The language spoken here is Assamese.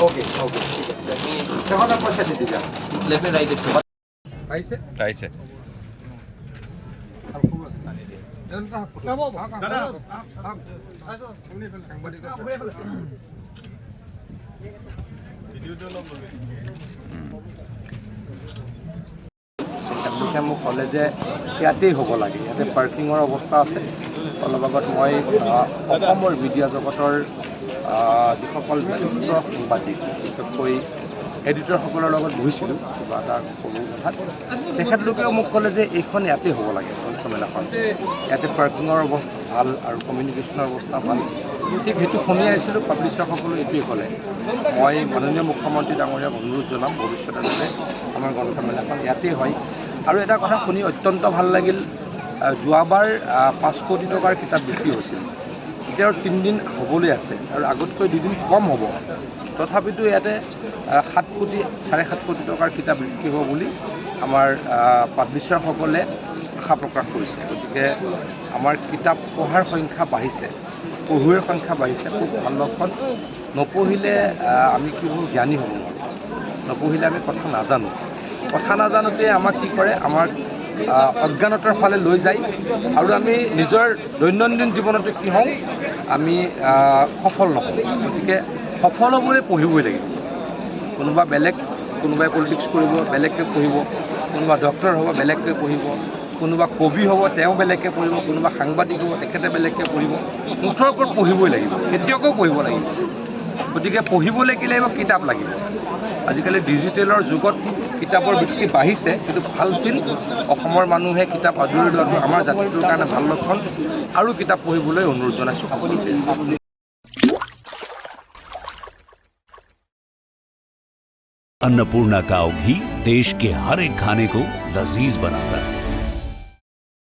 ওকে ওকে ঠিক আছে এখন পয়সা দি দিবা লেফট এন্ড রাইট একটু পাইছে পাইছে তেখেতলোকে মোক ক'লে যে ইয়াতেই হ'ব লাগে, ইয়াতে পাৰ্কিঙৰ অৱস্থা আছে। অলপ আগত মই অসমৰ মিডিয়া জগতৰ যিসকল বিশিষ্ট সাংবাদিক বিশেষকৈ এডিটৰসকলৰ লগত বহিছিলোঁ কিবা এটা সৰু কথাত, তেখেতলোকেও মোক ক'লে যে এইখন ইয়াতেই হ'ব লাগে গ্ৰন্থমেলাখন, ইয়াতে পাৰ্কিঙৰ অৱস্থা ভাল আৰু কমিউনিকেশ্যনৰ অৱস্থা ভাল। ঠিক সেইটো শুনি আহিছিলোঁ, পাব্লিচাৰসকলেও এইটোৱে ক'লে। মই মাননীয় মুখ্যমন্ত্ৰী ডাঙৰীয়াক অনুৰোধ জনাম ভৱিষ্যতে যাতে আমাৰ গ্ৰন্থমেলাখন ইয়াতেই হয়। আৰু এটা কথা শুনি অত্যন্ত ভাল লাগিল, যোৱাবাৰ 5 কোটি টকাৰ কিতাপ বিক্ৰী হৈছিল, এতিয়া আৰু 3 দিন হ'বলৈ আছে আৰু আগতকৈ 2 দিন কম হ'ব। তথাপিতো ইয়াতে 7 কোটি 7.5 কোটি টকাৰ কিতাপ বিক্ৰী হ'ব বুলি আমাৰ পাব্লিচাৰসকলে আশা প্ৰকাশ কৰিছে। গতিকে আমাৰ কিতাপ পঢ়াৰ সংখ্যা বাঢ়িছে, পঢ়ুৱৈৰ সংখ্যা বাঢ়িছে, খুব ভাল লক্ষণ। নপঢ়িলে আমি কি হ'ম, জ্ঞানী হ'ব নোৱাৰোঁ। নপঢ়িলে আমি কথা নাজানো, কথা নাজানোতে আমাক কি কৰে, আমাক অজ্ঞানতাৰ ফালে লৈ যায় আৰু আমি নিজৰ দৈনন্দিন জীৱনতে কি হওঁ, আমি সফল নহওঁ। গতিকে সফল হ'বলৈ পঢ়িবই লাগিব। কোনোবা বেলেগ, কোনোবাই পলিটিক্স কৰিব বেলেগকৈ পঢ়িব, কোনোবা ডক্টৰ হ'ব বেলেগকৈ পঢ়িব, কোনোবা কবি হ'ব তেওঁ বেলেগকৈ পঢ়িব, কোনোবা সাংবাদিক হ'ব তেখেতে বেলেগকৈ পঢ়িব। মুঠৰ ওপৰত পঢ়িবই লাগিব, খেতিয়কেও পঢ়িব লাগিব। গতিকে পঢ়িবলৈ কি লাগিব, কিতাপ লাগিব। আজিকালি ডিজিটেলৰ যুগত কিতাপৰ বৃত্তি বাঢ়িছে, কিন্তু ভাল চিন অসমৰ মানুহে কিতাপ আদৰি লোৱাটো আমাৰ জাতিটোৰ কাৰণে ভাল লক্ষণ। আৰু কিতাপ পঢ়িবলৈ অনুৰোধ জনাইছোঁ সকলোকে। अन्नपूर्णा काव घी देश के हर एक खाने को लजीज बनाता है।